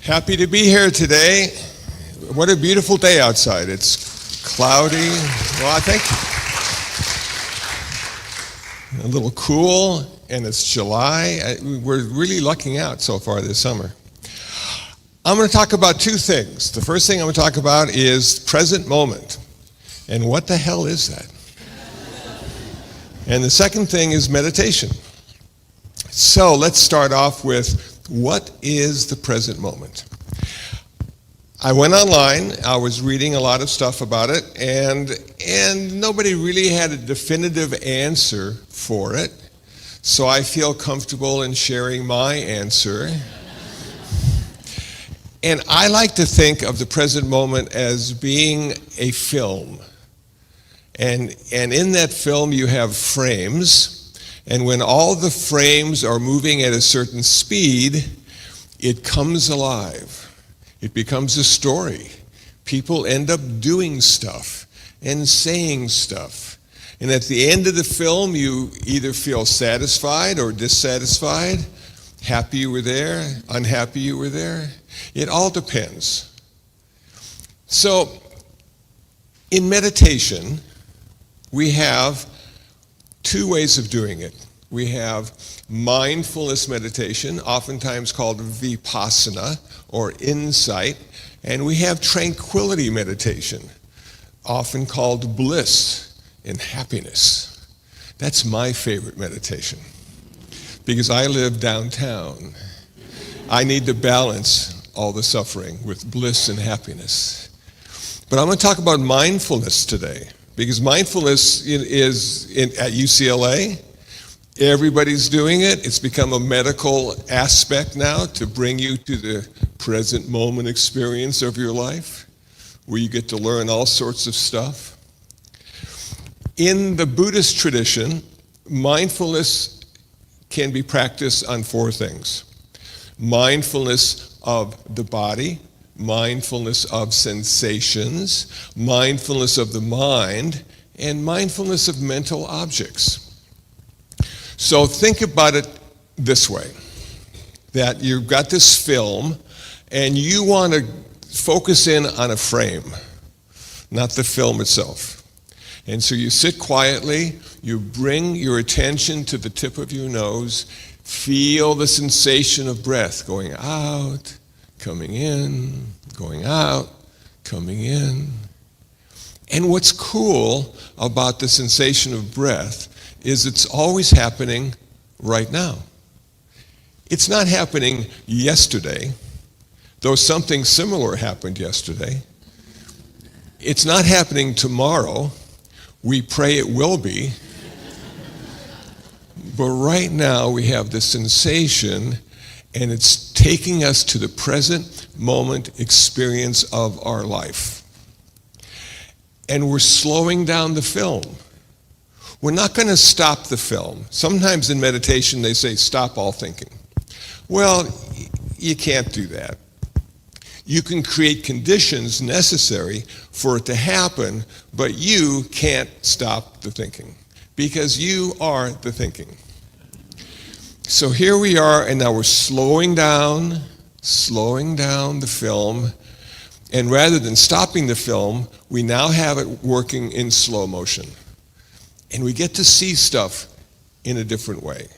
Happy to be here today. What a beautiful day outside. It's cloudy. Well, thank you. A little cool, and it's July. We're really lucking out so far this summer. I'm going to talk about two things. The first thing I'm going to talk about is present moment. And what the hell is that? And the second thing is meditation. So let's start off with, what is the present moment? I went online, I was reading a lot of stuff about it, and nobody really had a definitive answer for it. So I feel comfortable in sharing my answer. And I like to think of the present moment as being a film. And in that film you have frames. And when all the frames are moving at a certain speed, it comes alive. It becomes a story. People end up doing stuff and saying stuff. And at the end of the film, you either feel satisfied or dissatisfied, happy you were there, unhappy you were there. It all depends. So, in meditation, we have two ways of doing it. We have mindfulness meditation, oftentimes called vipassana or insight, and we have tranquility meditation, often called bliss and happiness. That's my favorite meditation because I live downtown. I need to balance all the suffering with bliss and happiness. But I'm going to talk about mindfulness today. Because mindfulness is at UCLA, everybody's doing it. It's become a medical aspect now to bring you to the present moment experience of your life, where you get to learn all sorts of stuff. In the Buddhist tradition, mindfulness can be practiced on four things. Mindfulness of the body, mindfulness of sensations, mindfulness of the mind, and mindfulness of mental objects. So think about it this way, that you've got this film and you want to focus in on a frame, not the film itself. And so you sit quietly, you bring your attention to the tip of your nose, feel the sensation of breath going out, coming in, going out, coming in. And what's cool about the sensation of breath is it's always happening right now. It's not happening yesterday, though something similar happened yesterday. It's not happening tomorrow. We pray it will be. But right now we have the sensation, and it's taking us to the present moment experience of our life. And we're slowing down the film. We're not going to stop the film. Sometimes in meditation they say, stop all thinking. Well, you can't do that. You can create conditions necessary for it to happen, but you can't stop the thinking because you are the thinking. So here we are, and now we're slowing down the film, and rather than stopping the film, we now have it working in slow motion. And we get to see stuff in a different way.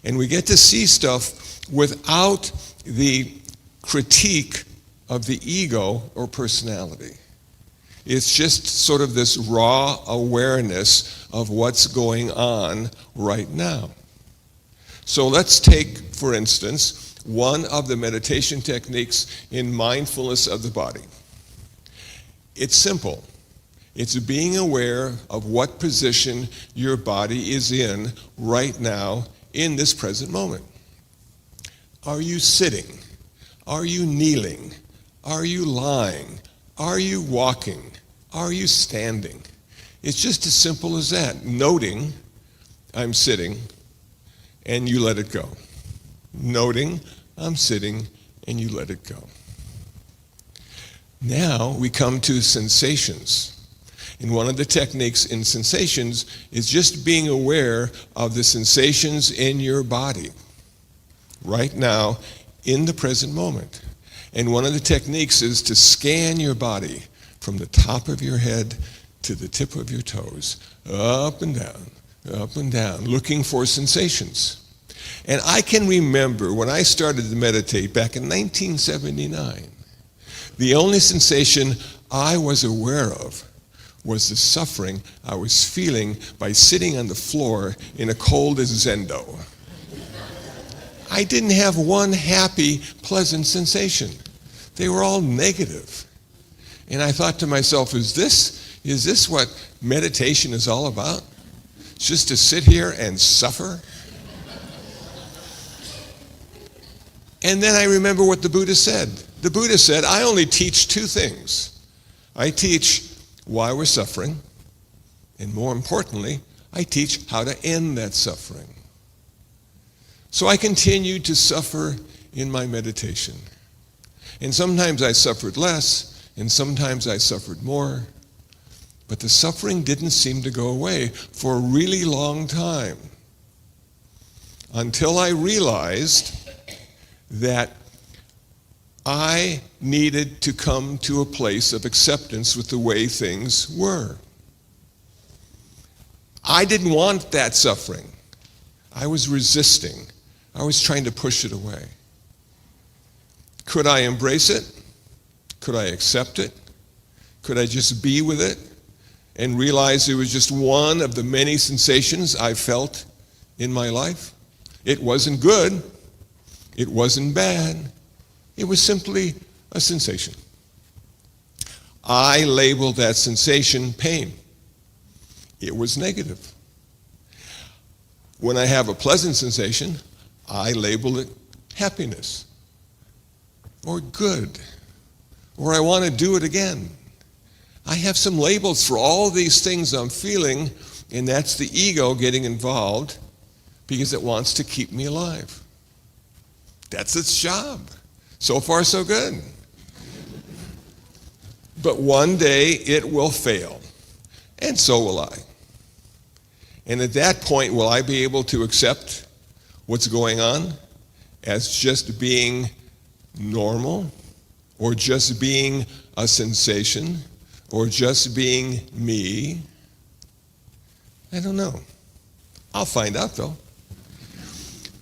And we get to see stuff without the critique of the ego or personality. It's just sort of this raw awareness of what's going on right now. So let's take, for instance, one of the meditation techniques in mindfulness of the body. It's simple. It's being aware of what position your body is in right now in this present moment. Are you sitting? Are you kneeling? Are you lying? Are you walking? Are you standing? It's just as simple as that. Noting, I'm sitting, and you let it go. Noting, I'm sitting, and you let it go. Now we come to sensations. And one of the techniques in sensations is just being aware of the sensations in your body right now in the present moment. And one of the techniques is to scan your body from the top of your head to the tip of your toes, up and down, looking for sensations. And I can remember when I started to meditate back in 1979, the only sensation I was aware of was the suffering I was feeling by sitting on the floor in a cold zendo. I didn't have one happy, pleasant sensation. They were all negative. And I thought to myself, is this what meditation is all about? Just to sit here and suffer? And then I remember what the Buddha said. The Buddha said, I only teach two things. I teach why we're suffering, and more importantly, I teach how to end that suffering. So I continued to suffer in my meditation. And sometimes I suffered less, and sometimes I suffered more. But the suffering didn't seem to go away for a really long time, until I realized that I needed to come to a place of acceptance with the way things were. I didn't want that suffering. I was resisting. I was trying to push it away. Could I embrace it? Could I accept it? Could I just be with it and realize it was just one of the many sensations I felt in my life? It wasn't good. It wasn't bad. It was simply a sensation. I labeled that sensation pain. It was negative. When I have a pleasant sensation, I label it happiness, or good, or I want to do it again. I have some labels for all these things I'm feeling, and that's the ego getting involved because it wants to keep me alive. That's its job. So far, so good. But one day it will fail, and so will I. And at that point, will I be able to accept what's going on as just being normal, or just being a sensation, or just being me? I don't know. I'll find out though.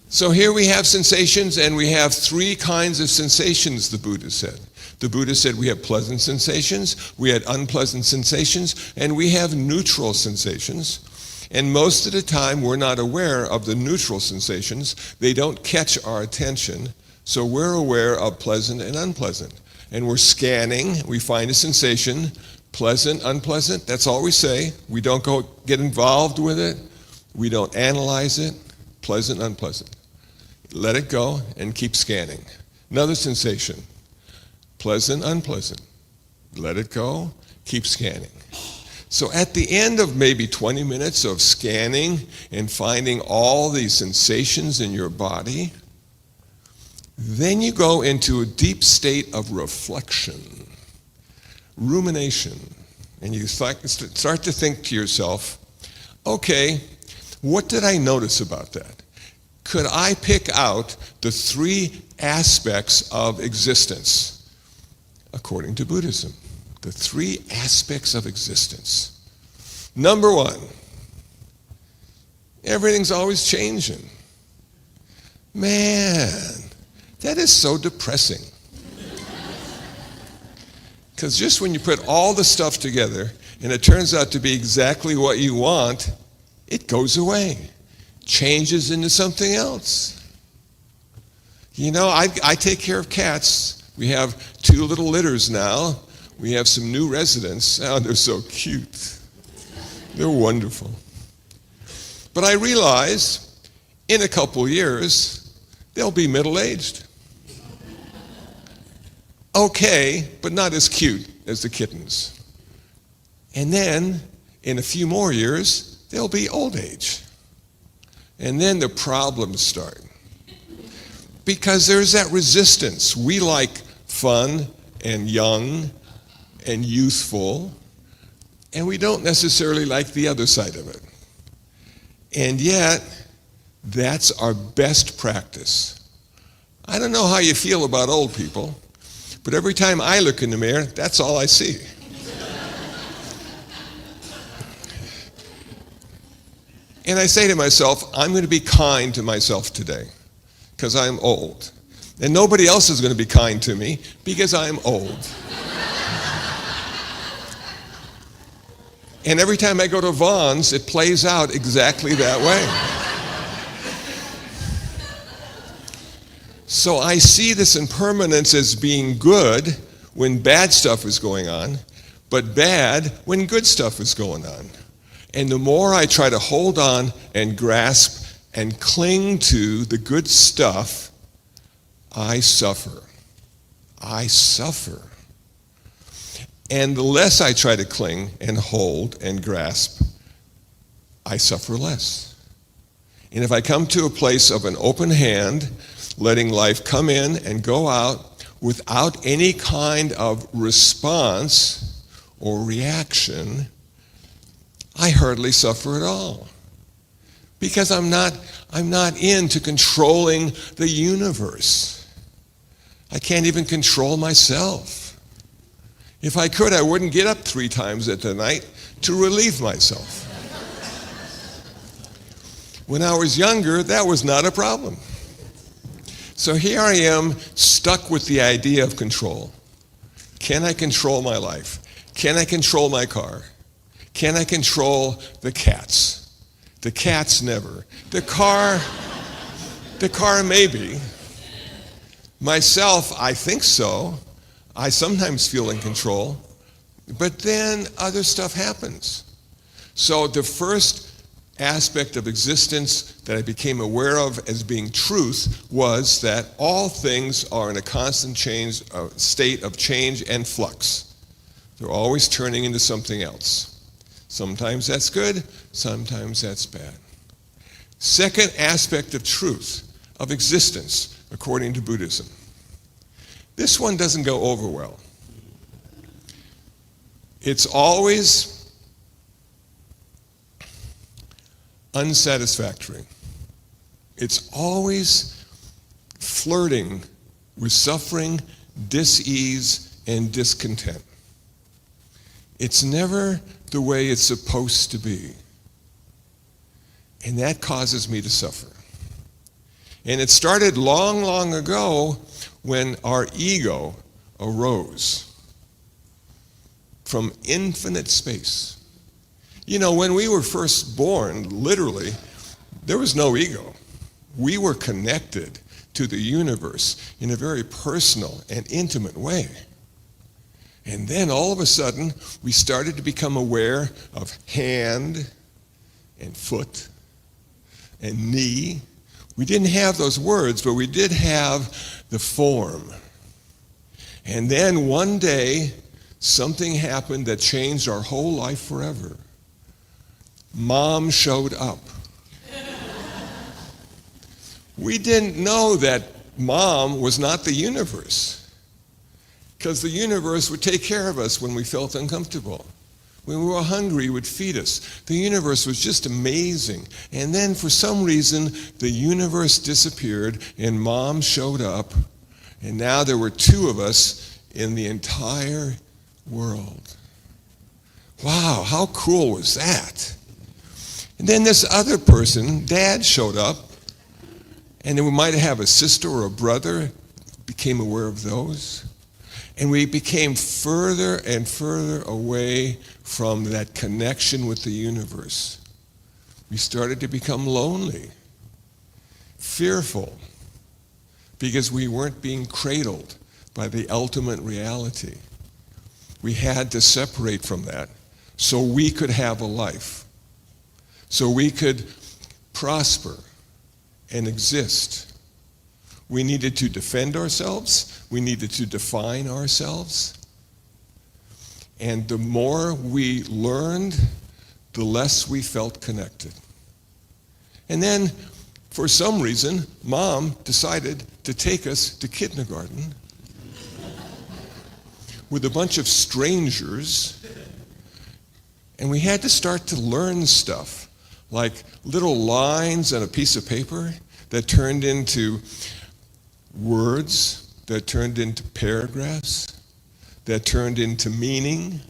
So here we have sensations, and we have three kinds of sensations, the Buddha said. The Buddha said we have pleasant sensations, we had unpleasant sensations, and we have neutral sensations. And most of the time, we're not aware of the neutral sensations. They don't catch our attention, so we're aware of pleasant and unpleasant. And we're scanning, we find a sensation, pleasant, unpleasant, that's all we say. We don't go get involved with it. We don't analyze it, pleasant, unpleasant. Let it go and keep scanning. Another sensation, pleasant, unpleasant. Let it go, keep scanning. So at the end of maybe 20 minutes of scanning and finding all these sensations in your body, then you go into a deep state of reflection, rumination, and you start to think to yourself, okay, what did I notice about that? Could I pick out the three aspects of existence according to Buddhism? The three aspects of existence. Number one, everything's always changing. Man, that is so depressing. Because just when you put all the stuff together and it turns out to be exactly what you want, it goes away, changes into something else. You know, I take care of cats. We have 2 little litters now. We have some new residents. Oh, they're so cute. They're wonderful. But I realize in a couple years, they'll be middle-aged. Okay, but not as cute as the kittens. And then, in a few more years, they'll be old age. And then the problems start. Because there's that resistance. We like fun and young and youthful, and we don't necessarily like the other side of it. And yet, that's our best practice. I don't know how you feel about old people, But every time I look in the mirror, that's all I see. And I say to myself, I'm going to be kind to myself today because I'm old. And nobody else is going to be kind to me because I'm old. And every time I go to Vaughn's, it plays out exactly that way. So I see this impermanence as being good when bad stuff is going on, but bad when good stuff is going on. And the more I try to hold on and grasp and cling to the good stuff, I suffer. I suffer. And the less I try to cling and hold and grasp, I suffer less. And if I come to a place of an open hand, letting life come in and go out without any kind of response or reaction, I hardly suffer at all. Because I'm not into controlling the universe. I can't even control myself. If I could, I wouldn't get up 3 times at the night to relieve myself. When I was younger, that was not a problem. So here I am, stuck with the idea of control. Can I control my life? Can I control my car? Can I control the cats? The cats never. The car maybe. Myself, I think so. I sometimes feel in control. But then other stuff happens. So the first aspect of existence that I became aware of as being truth was that all things are in a constant state of change and flux. They're always turning into something else. Sometimes that's good, sometimes that's bad. Second aspect of truth, of existence, according to Buddhism. This one doesn't go over well. It's always unsatisfactory. It's always flirting with suffering, dis-ease, and discontent. It's never the way it's supposed to be. And that causes me to suffer. And it started long, long ago when our ego arose from infinite space. You know, when we were first born, literally, there was no ego. We were connected to the universe in a very personal and intimate way. And then all of a sudden, we started to become aware of hand and foot and knee. We didn't have those words, but we did have the form. And then one day, something happened that changed our whole life forever. Mom showed up. We didn't know that Mom was not the universe, because the universe would take care of us when we felt uncomfortable. When we were hungry, it would feed us. The universe was just amazing. And then for some reason, the universe disappeared and Mom showed up. And now there were 2 of us in the entire world. Wow, how cool was that? And then this other person, Dad, showed up. And then we might have a sister or a brother, became aware of those. And we became further and further away from that connection with the universe. We started to become lonely, fearful, because we weren't being cradled by the ultimate reality. We had to separate from that so we could have a life, so we could prosper and exist. We needed to defend ourselves. We needed to define ourselves. And the more we learned, the less we felt connected. And then, for some reason, Mom decided to take us to kindergarten with a bunch of strangers. And we had to start to learn stuff, like little lines on a piece of paper that turned into words that turned into paragraphs, that turned into meaning.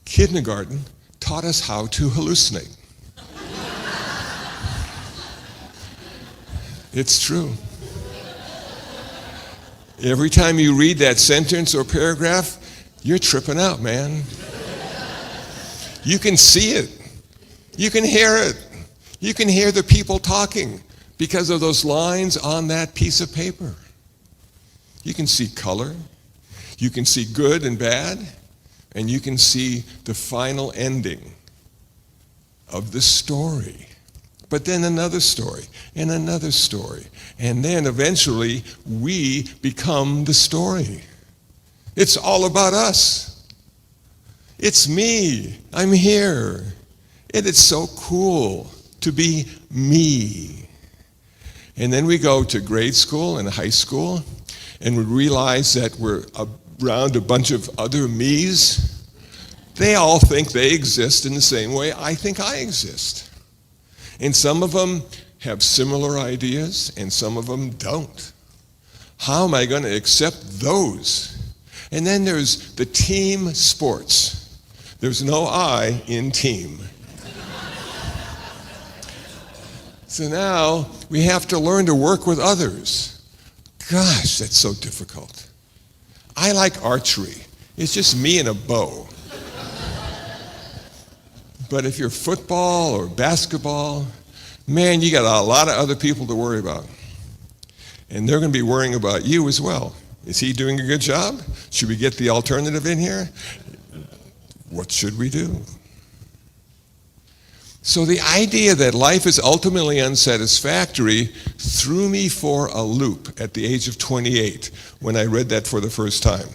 Kindergarten taught us how to hallucinate. It's true. Every time you read that sentence or paragraph, you're tripping out, man. You can see it. You can hear it. You can hear the people talking because of those lines on that piece of paper. You can see color. You can see good and bad. And you can see the final ending of the story. But then another story, and another story. And then eventually, we become the story. It's all about us. It's me. I'm here. And it's so cool to be me. And then we go to grade school and high school, and we realize that we're around a bunch of other me's. They all think they exist in the same way I think I exist. And some of them have similar ideas, and some of them don't. How am I going to accept those? And then there's the team sports. There's no I in team. So now we have to learn to work with others. Gosh, that's so difficult. I like archery. It's just me and a bow. But if you're football or basketball, man, you got a lot of other people to worry about. And they're going to be worrying about you as well. Is he doing a good job? Should we get the alternative in here? What should we do? So the idea that life is ultimately unsatisfactory threw me for a loop at the age of 28 when I read that for the first time.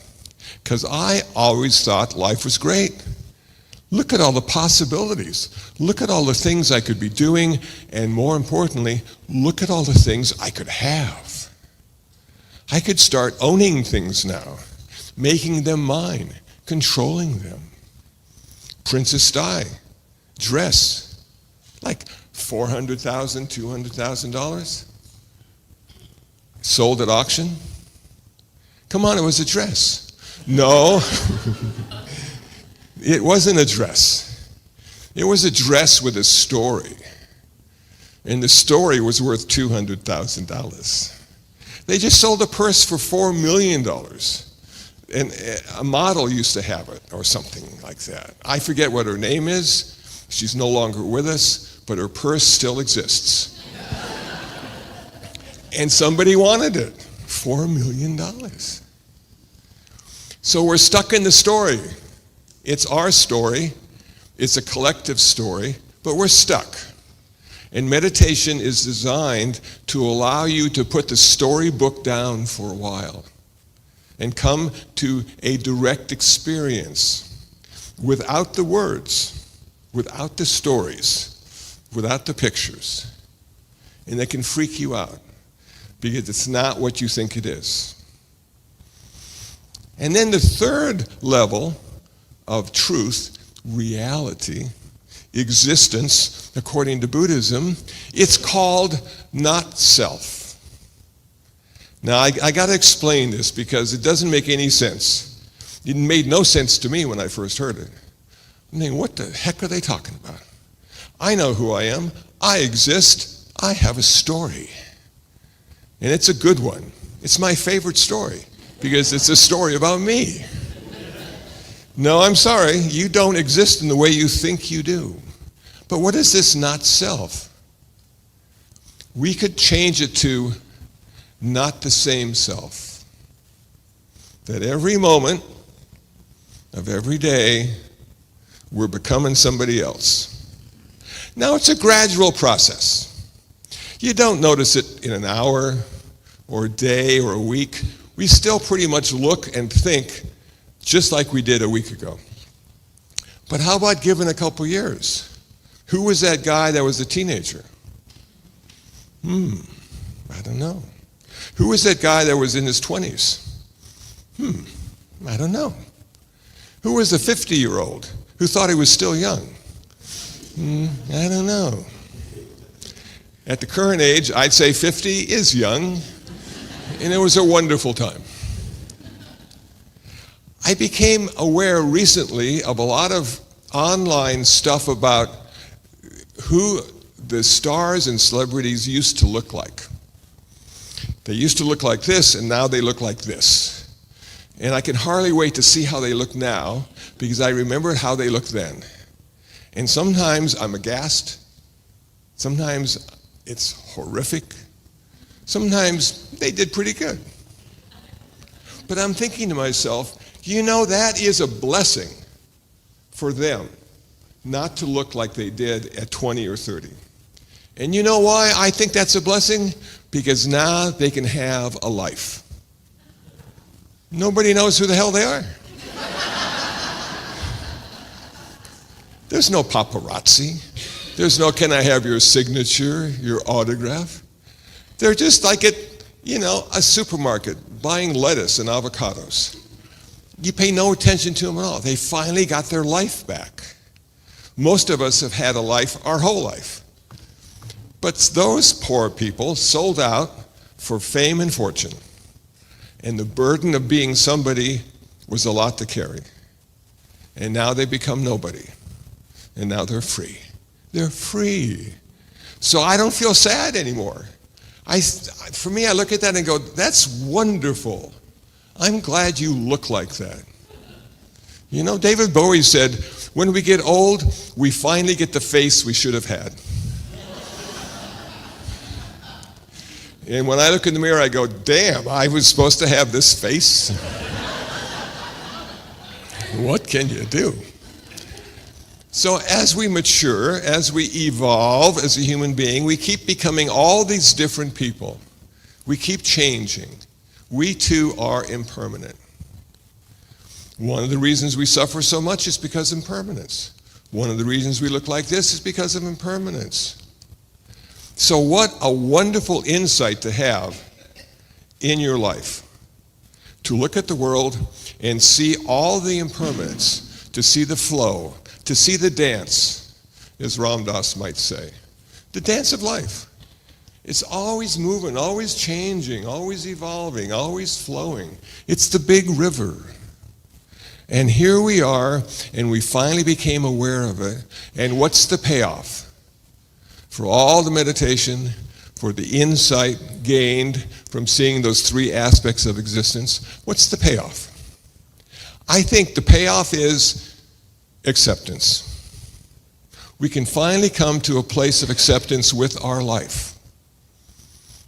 Because I always thought life was great. Look at all the possibilities. Look at all the things I could be doing, and more importantly, look at all the things I could have. I could start owning things now, making them mine, controlling them. Princess Di, dress, like $400,000, $200,000. Sold at auction. Come on, it was a dress. No. It wasn't a dress. It was a dress with a story. And the story was worth $200,000. They just sold a purse for $4 million. And a model used to have it, or something like that. I forget what her name is. She's no longer with us, but her purse still exists. And somebody wanted it. $4 million. So we're stuck in the story. It's our story, it's a collective story, but we're stuck. And meditation is designed to allow you to put the storybook down for a while and come to a direct experience without the words, without the stories, without the pictures. And that can freak you out because it's not what you think it is. And then the third level of truth, reality, existence, according to Buddhism, it's called not self. Now, I got to explain this because it doesn't make any sense. It made no sense to me when I first heard it. I'm thinking, what the heck are they talking about? I know who I am. I exist. I have a story. And it's a good one. It's my favorite story because it's a story about me. No, I'm sorry, you don't exist in the way you think you do. But what is this not self? We could change it to not the same self. That every moment of every day, we're becoming somebody else. Now, it's a gradual process. You don't notice it in an hour or a day or a week. We still pretty much look and think just like we did a week ago. But how about given a couple years? Who was that guy that was a teenager? I don't know. Who was that guy that was in his 20s? I don't know. Who was the 50-year-old who thought he was still young? I don't know. At the current age, I'd say 50 is young. And it was a wonderful time. I became aware recently of a lot of online stuff about who the stars and celebrities used to look like. They used to look like this, and now they look like this. And I can hardly wait to see how they look now, because I remembered how they looked then. And sometimes I'm aghast. Sometimes it's horrific. Sometimes they did pretty good. But I'm thinking to myself, that is a blessing for them not to look like they did at 20 or 30. And you know why I think that's a blessing? Because now they can have a life. Nobody knows who the hell they are. There's no paparazzi. There's no, can I have your signature, your autograph? They're just like at, a supermarket buying lettuce and avocados. You pay no attention to them at all. They finally got their life back. Most of us have had a life our whole life. But those poor people sold out for fame and fortune. And the burden of being somebody was a lot to carry. And now they become nobody. And now they're free. They're free. So I don't feel sad anymore. For me, I look at that and go, that's wonderful. I'm glad you look like that. David Bowie said, when we get old, we finally get the face we should have had. And when I look in the mirror, I go, damn, I was supposed to have this face? What can you do? So as we mature, as we evolve as a human being, we keep becoming all these different people. We keep changing. We too are impermanent. One of the reasons we suffer so much is because of impermanence. One of the reasons we look like this is because of impermanence. So what a wonderful insight to have in your life. To look at the world and see all the impermanence, to see the flow, to see the dance, as Ram Dass might say. The dance of life. It's always moving, always changing, always evolving, always flowing. It's the big river. And here we are, and we finally became aware of it. And what's the payoff? For all the meditation, for the insight gained from seeing those three aspects of existence, what's the payoff? I think the payoff is acceptance. We can finally come to a place of acceptance with our life.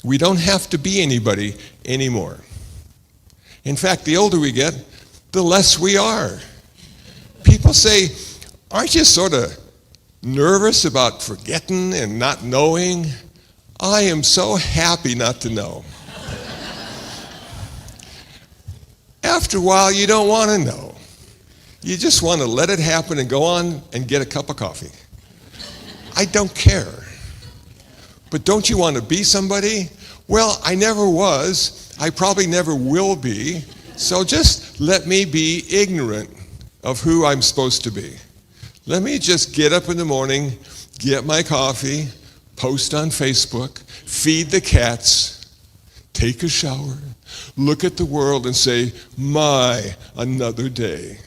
We don't have to be anybody anymore. In fact, the older we get, the less we are. People say, aren't you sort of nervous about forgetting and not knowing? I am so happy not to know. After a while, you don't want to know. You just want to let it happen and go on and get a cup of coffee. I don't care. But don't you want to be somebody? Well, I never was. I probably never will be. So just let me be ignorant of who I'm supposed to be. Let me just get up in the morning, get my coffee, post on Facebook, feed the cats, take a shower, look at the world and say, my, another day.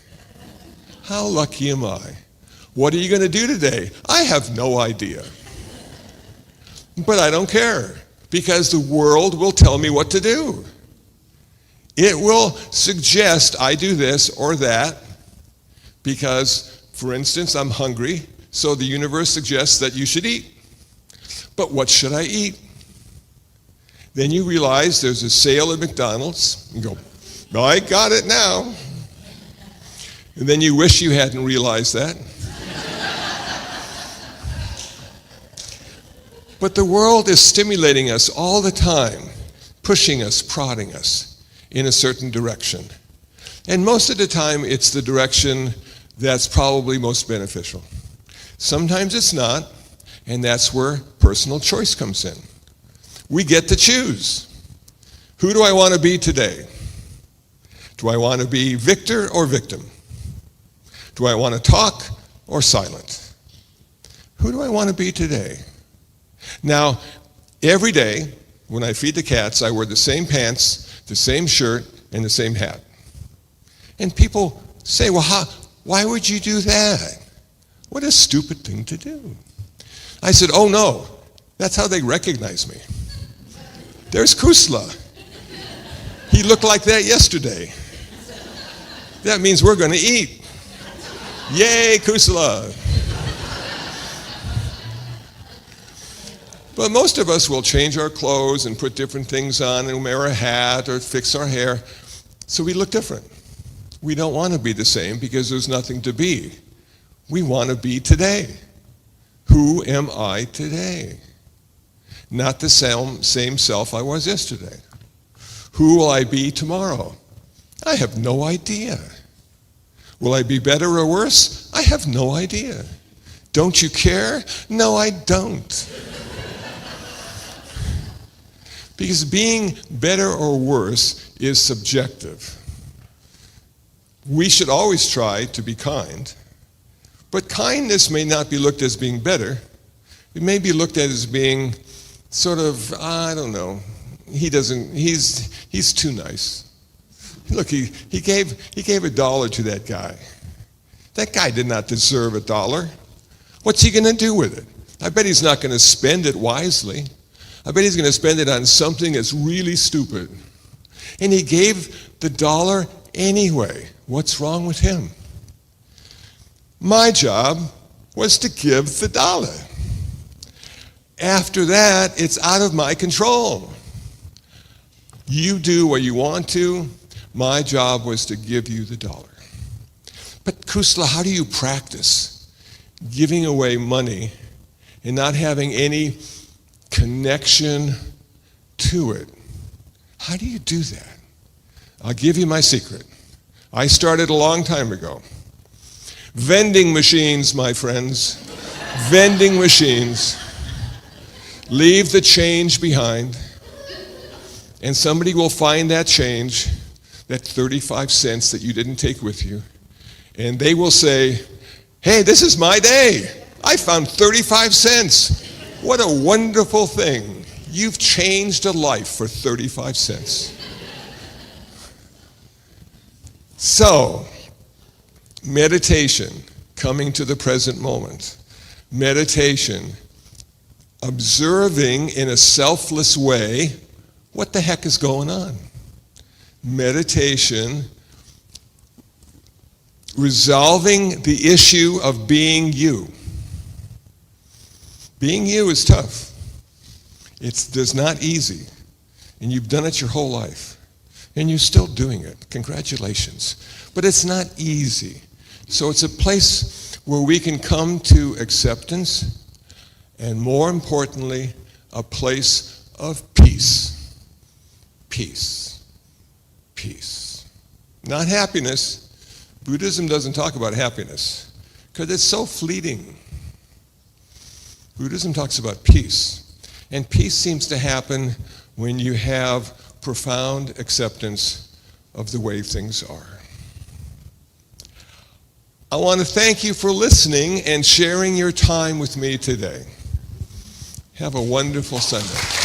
How lucky am I? What are you going to do today? I have no idea. But I don't care, because the world will tell me what to do. It will suggest I do this or that, because, for instance, I'm hungry, so the universe suggests that you should eat. But what should I eat? Then you realize there's a sale at McDonald's, and go, I got it now. And then you wish you hadn't realized that. But the world is stimulating us all the time, pushing us, prodding us in a certain direction. And most of the time, it's the direction that's probably most beneficial. Sometimes it's not, and that's where personal choice comes in. We get to choose. Who do I want to be today? Do I want to be victor or victim? Do I want to talk or silent? Who do I want to be today? Now, every day, when I feed the cats, I wear the same pants, the same shirt, and the same hat. And people say, well, why would you do that? What a stupid thing to do. I said, oh no, that's how they recognize me. There's Kusala. He looked like that yesterday. That means we're going to eat. Yay, Kusala. But most of us will change our clothes and put different things on and wear a hat or fix our hair so we look different. We don't want to be the same because there's nothing to be. We want to be today. Who am I today? Not the same self I was yesterday. Who will I be tomorrow? I have no idea. Will I be better or worse? I have no idea. Don't you care? No, I don't. Because being better or worse is subjective. We should always try to be kind, but kindness may not be looked as being better. It may be looked at as being sort of, I don't know, he's too nice. Look, he gave $1 to that guy. That guy did not deserve $1. What's he going to do with it? I bet he's not going to spend it wisely. I bet he's going to spend it on something that's really stupid. And he gave the $1 anyway. What's wrong with him? My job was to give the $1. After that, it's out of my control. You do what you want to. My job was to give you the $1. But Kusala, how do you practice giving away money and not having any connection to it? How do you do that? I'll give you my secret. I started a long time ago. Vending machines, my friends. Vending machines. Leave the change behind, and somebody will find that change, that 35 cents that you didn't take with you, and they will say, hey, this is my day. I found 35 cents. What a wonderful thing. You've changed a life for 35 cents. So, meditation, coming to the present moment. Meditation, observing in a selfless way what the heck is going on. Meditation, resolving the issue of being you. Being you is tough. It's not easy. And you've done it your whole life. And you're still doing it. Congratulations. But it's not easy. So it's a place where we can come to acceptance, and more importantly, a place of peace. Peace. Peace. Not happiness. Buddhism doesn't talk about happiness because it's so fleeting. Buddhism talks about peace. And peace seems to happen when you have profound acceptance of the way things are. I want to thank you for listening and sharing your time with me today. Have a wonderful Sunday.